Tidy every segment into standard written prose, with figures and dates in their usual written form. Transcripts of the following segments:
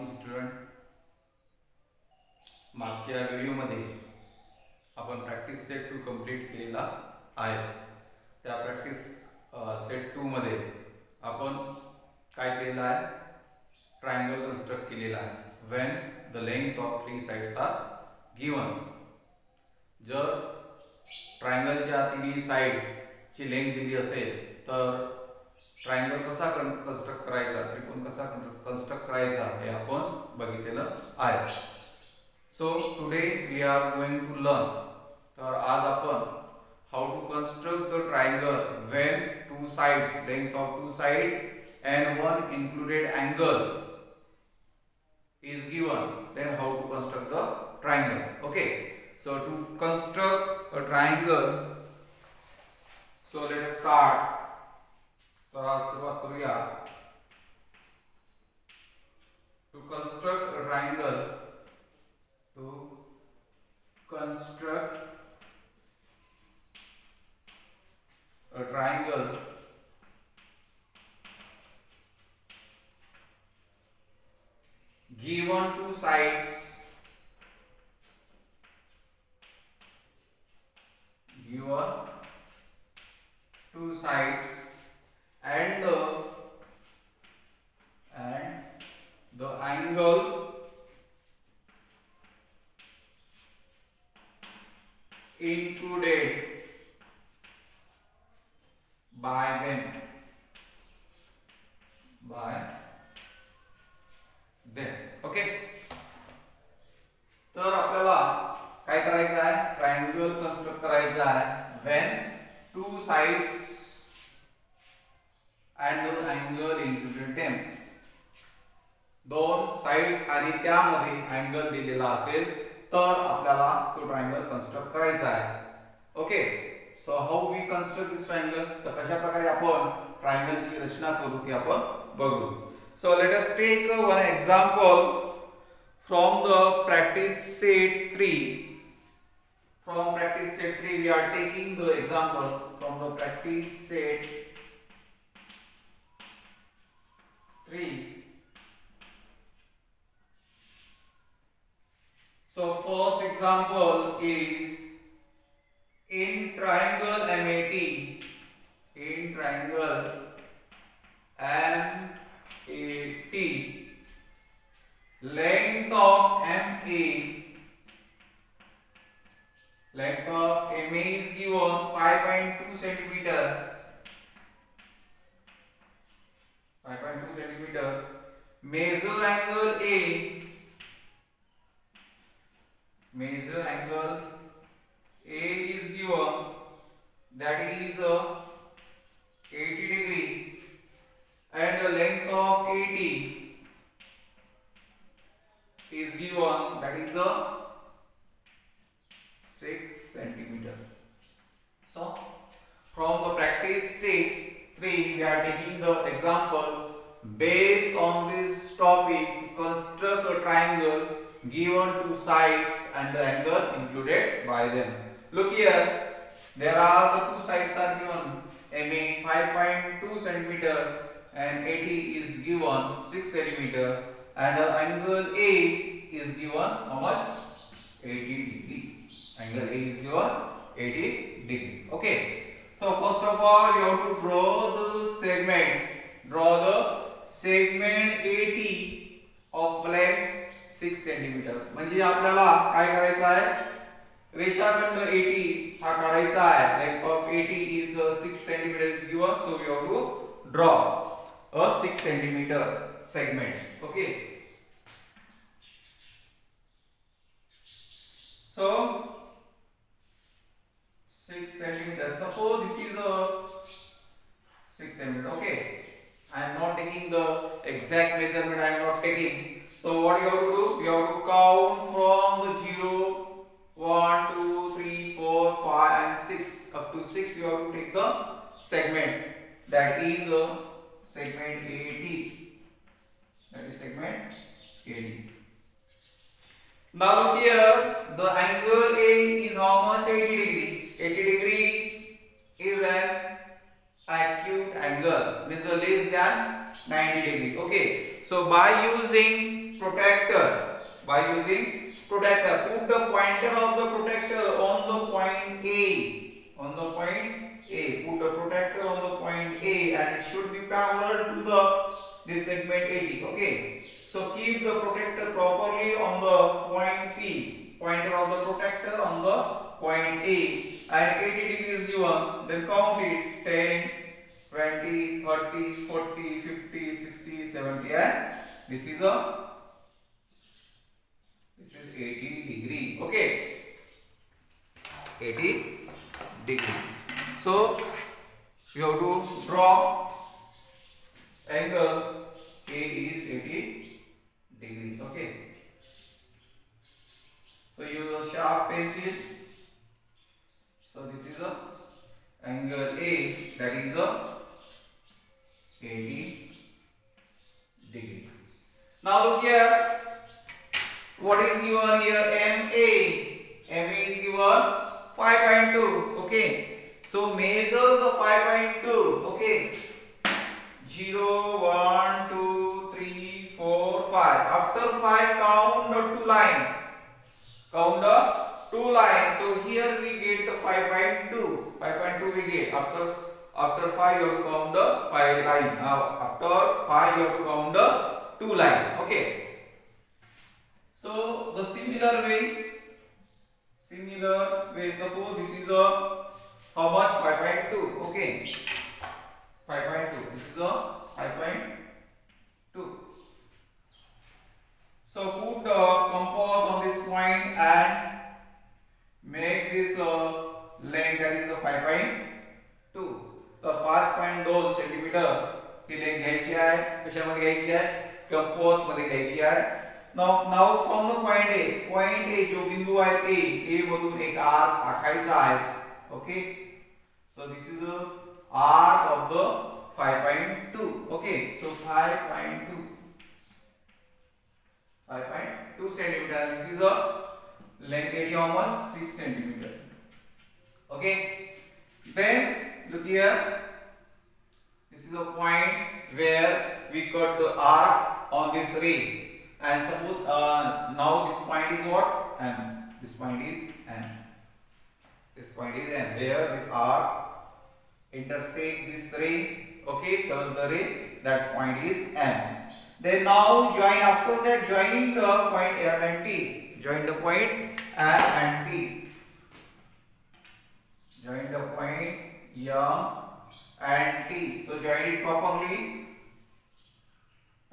Morning student. मागच्या व्हिडिओमध्ये आपण प्रॅक्टिस सेट 2 कंप्लीट केलेला आहे. त्या प्रॅक्टिस सेट 2 मध्ये आपण काय केलेलं आहे, ट्रायंगल कन्स्ट्रक्ट केलेला आहे. When the length of 3 sides are given. जर ट्रायंगलच्या तिन्ही साइडची लेंथ दिली असेल तर ट्रायंगल कसा कन्स्ट्रक्ट करायचा, त्रिकोण कसा कन्स्ट्रक्ट करायचा हे आपण बघितलेलं आहे. So today we are going to learn. तर आज आपण how to construct the triangle when two sides, length of two side and one included angle is given, then how to construct the triangle. Okay, so to construct a triangle, so let us start. तर आज सुरुवात करूया. To construct a triangle, to construct a triangle, given two sides, and the angle included by them. Okay, तर आपल्याला काय करायचं आहे, triangle construct करायचा आहे when two sides and the angle included them. दोन साइड्स आणि त्यामध्ये अँगल दिलेला असेल तर आपल्याला तो ट्रायंगल कन्स्ट्रक्ट करायचा आहे. Okay, so how we construct this triangle, तर कशा प्रकारे आपण ट्रायंगलची रचना करू ते आपण बघू. So let us take one example from the practice set 3. From practice set 3 we are taking the example from the practice set 3. So first example is in triangle MAT, in triangle MAT, length of MA is given 5.2 centimeter. 5.2 centimeter. Measure angle A is given, that is 80 degree, and the length of AD is given, that is 6 centimeter. So from the practice set 3 we are taking the example based on this topic. Construct a triangle given two sides and the angle included by them. Look here, there are the two sides are given. MA 5.2 centimeter and AD is given 6 centimeter, and the angle A is given how much? 80 degree. Angle A is given 80 degree. Okay, so first of all you have to draw the segment AT of length 6 centimeter. म्हणजे आपल्याला काय करायचं आहे, रेषाखंड AT हा काढायचा आहे. Length of AT is 6 centimeter is given, so we have to draw a 6 centimeter segment. Okay, so 6 centimeter, suppose this is a 6 centimeter. Okay, I am not taking the exact measurement, I am not taking. So what you have to do, you have to count from the 0, 1, 2, 3, 4, 5 and 6 up to 6. You have to take the segment, that is segment AD. That is segment AD. Now look here, the angle A is how much? 80 degree. 80 degree is an acute angle, means less than 90 degree. Okay, so by using protractor. By using protractor, put the pointer of the protractor on the point A. On the point A, put the protractor on the point A, and it should be parallel to this segment AD. Okay. So keep the protractor properly on the point P. Pointer of the protractor on the point A, and 80 degrees given. Then count it: 10, 20, 30, 40, 50, 60, 70, and this is 80 degree. Okay, 80 degree. So you have to draw angle K is 80 degree. Okay. So use a sharp pencil. So this is a angle A, that is 80 degree. Now look here. What is given here? MA. MA is given 5.2. Okay. So measure the 5.2. Okay. 0, 1, 2, 3, 4, 5. After 5, count the 2 lines. Count the 2 lines. So here we get the 5.2. 5.2 we get. After 5 you have to count the 5 line. Now after 5 you have to count the 2 line. Okay. So the similar way, suppose this is a how much? 5.2. Okay. 5.2. This is a 5.2. So put the compass on this point and make this length, that is 5.2. तर 5.2 centimetre ही length घ्यायची आहे. कशामध्ये घ्यायची आहे? Compass मध्ये घ्यायची आहे. Now from the point A जो बिंदू आहे ए मधून एक आर्क आखायचा आहे. Okay. So this is the arc of the 5.2. Okay. So 5.2 centimeter. This is the length area how much? 6 centimeter. Okay. Then look here. This is a point where we cut the arc on this ray. And suppose now this point is what? M. This point is M. This point is M. Where this arc intersect this ray. Okay. Touch the ray. That point is M. Then now join, after that join the point M and T. Join the point M and T. Join the point M and T. So join it properly.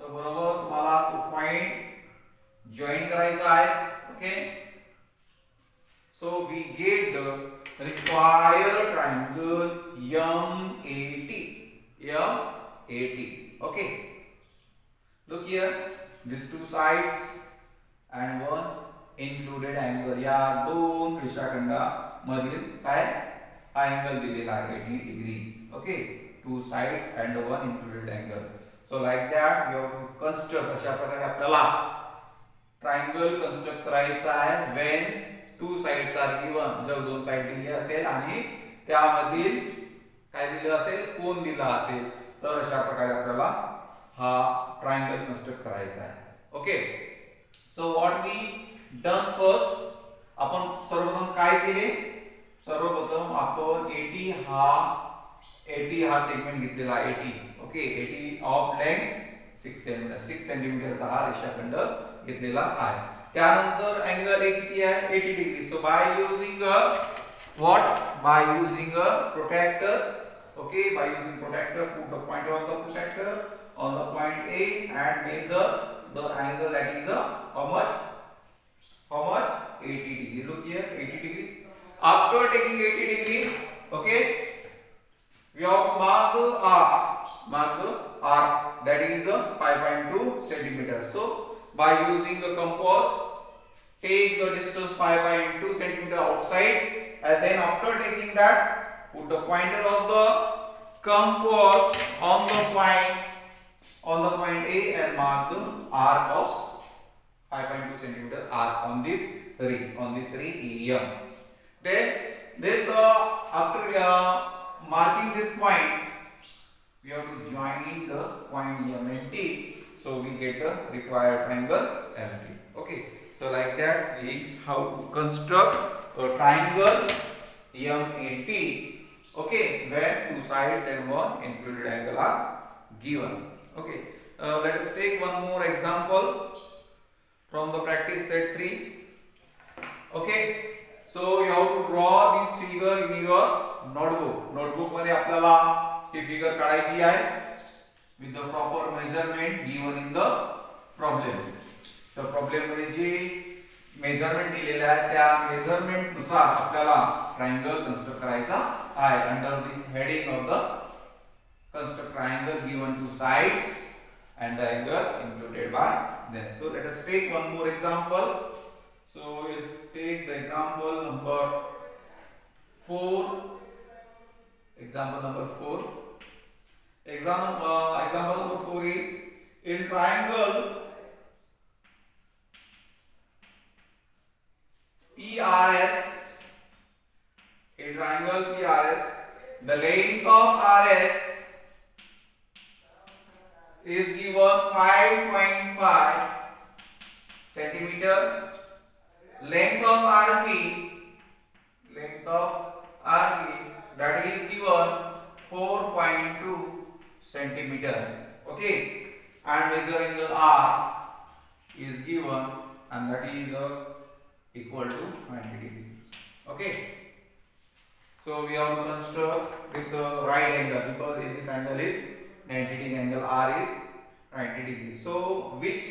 तो बरोबर तुम्हाला तो point join करायचा आहे. Okay. So we get the required triangle MAT. MAT. Okay. Look here, these two sides and one included angle. या दोन रेषाखंडा मधील काय अँगल दिलेला आहे 80 degree. Okay. Two sides and one included angle. So like that we have to construct. अशा प्रकारे आपल्याला triangle construct करायचा आहे when two sides are given. जर दोन साइड दिली असेल आणि त्यामधील काय दिलं असेल, कोन दिला असेल, तर अशा प्रकारे आपल्याला हा ट्रायंगल कंस्ट्रक्ट करायचा आहे. Okay. So what we done first, आपण सर्वप्रथम काय केले? सर्वप्रथम आपण 80 हा सेगमेंट घेतलेला आहे. 80. ओके. 80 ऑफ लेंथ 6 सेंटीमीटरचा हा रेषाखंड घेतलेला आहे. त्यानंतर अँगल ए किती आहे? 80 degree. So by using what? By using a protractor. Okay. By using protractor, put the pointer of the protractor on the point A and measure the angle, that is how much? 80 degree. Look here, 80 degree. After taking 80 degree, okay, we have to mark the arc, that is 5.2 centimeter. So by using the compass, take the distance 5.2 centimeter outside, and then after taking that, put the pointer of the compass on the point A and mark the arc of 5.2 centimeter arc on this ray EM. Then this after marking these points, we have to join the point EM and T. so we get the required triangle MT. Okay, so like that we how to construct a triangle MAT. Okay, where two sides and one included angle are given. Okay, let us take one more example from the practice set 3. Okay, so you have to draw this figure in your notebook. Notebook मध्ये आपल्याला ही figure काढायची आहे with the proper measurement given in the problem. तर problem मध्ये जे measurement दिलेले आहे त्या measurement नुसार आपल्याला ट्रायंगल कन्स्ट्रक्ट करायचा आहे. Under this heading of the construct triangle given two sides and the angle included by them. So let us take one more example. So let's take the example number 4. Example number 4. Example number 4 is in triangle PRS. In triangle PRS, the length of RS is given 5.5 centimeter. Length of RP that is given 4.2 centimeter. Okay, and measure angle R is given and that is equal to 90 degree. Okay, so we have to construct this right angle because this angle is 90 degree, angle R is 90 degree. So which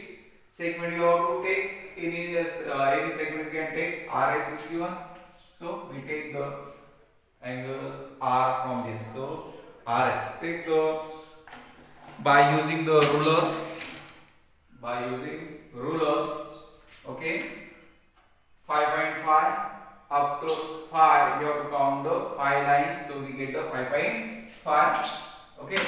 segment you have to take? Any segment you can take. RS is given, so we take the angle R from this. So RS, take the by using the ruler. Okay, 5.5 up to 5. You have to count the 5 lines, so we get the 5.5. Okay.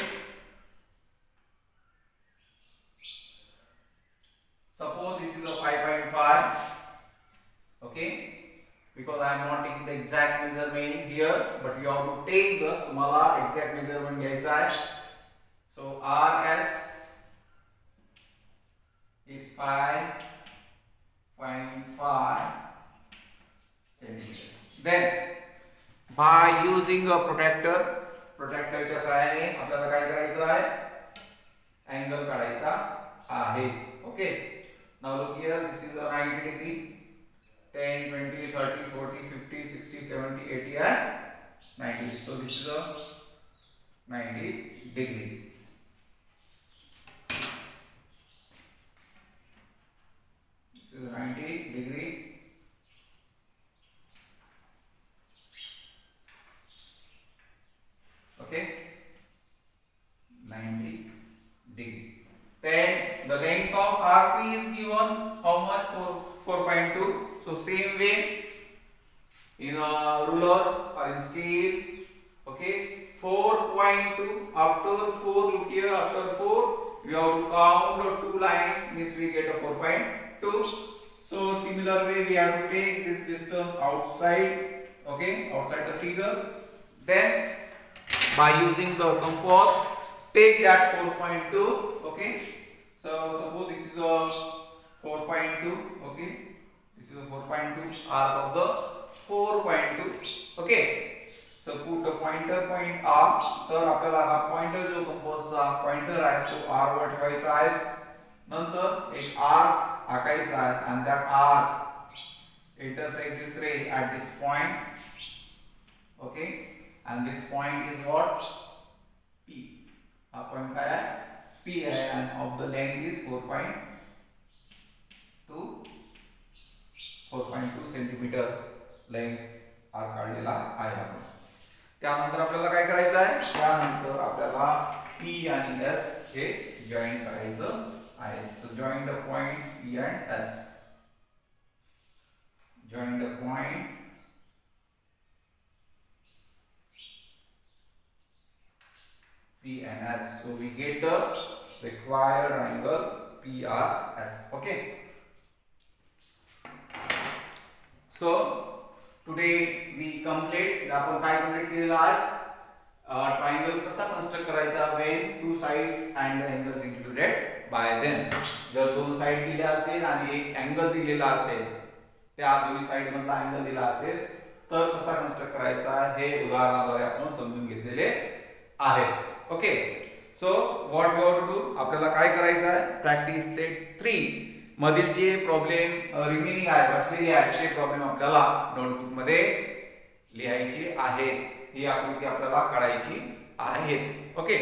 Suppose this is a 5.5, okay, because I am not taking the exact measurement here, but you have to take the तुम्हाला exact measurement घ्यायचा आहे. So RS is 5.5 centimeter. Then by using a protractor च्या सहाय्याने आपल्याला काय करायचं आहे? Angle काढायचा आहे. Okay. Now look here, this is a 90 degree, 10, 20, 30, 40, 50, 60, 70, 80 and 90. So this is a 90 degree. This is a 90 degree. Okay, 90 degree. Then the length of RP is given how much? 4.2. So same way in a ruler or in scale. Okay, 4.2 after 4. Look here, after 4 we have to count the 2 line, means we get a 4.2. So similar way we have to take this distance outside. Okay, outside the figure. Then by using the compass, take that 4.2. Okay, so suppose this is a 4.2. Okay, this is a 4.2, arc of the 4.2. Okay, so put the pointer point R. तर आपल्याला हा pointer जो कंपासचा pointer आहे तो R वर ठेवायचा आहे. नंतर एक आर्क आकायचा आहे and that arc intersect this ray at this point. Okay, and this point is what? P. हा पॉइंट काय आहे? P है, and of the length is 4.2 centimeter length are काढलेला आहे आपण. त्यानंतर आपल्याला काय करायचं आहे? त्यानंतर आपल्याला P आणि S हे जॉइन करायचं आहे. So join the point P and S. Join the point P and S. So we get the required angle PRS. Okay. So today we complete. आपण काय कंप्लीट केलेलं आहे? ट्रायंगल कसा कन्स्ट्रक्ट करायचा when two sides and the angles included bye them. जर दोन side दिल्या असेल आणि एक अँगल दिलेला असेल, त्या दोन्ही साइड मधला अँगल दिला असेल तर कसा कन्स्ट्रक्ट करायचा हे उदाहरणाद्वारे आपण समजून घेतलेले आहे. Okay, so what we have to do, आपल्याला काय करायचं आहे, प्रॅक्टिस सेट 3 मधील जे प्रॉब्लेम रिमेनिंग आहे, बसलेले आहेत, ते प्रॉब्लेम आपल्याला नोटबुक मध्ये लिहायचे आहेत. ही आकृती आपल्याला काढायची आहे. ओके.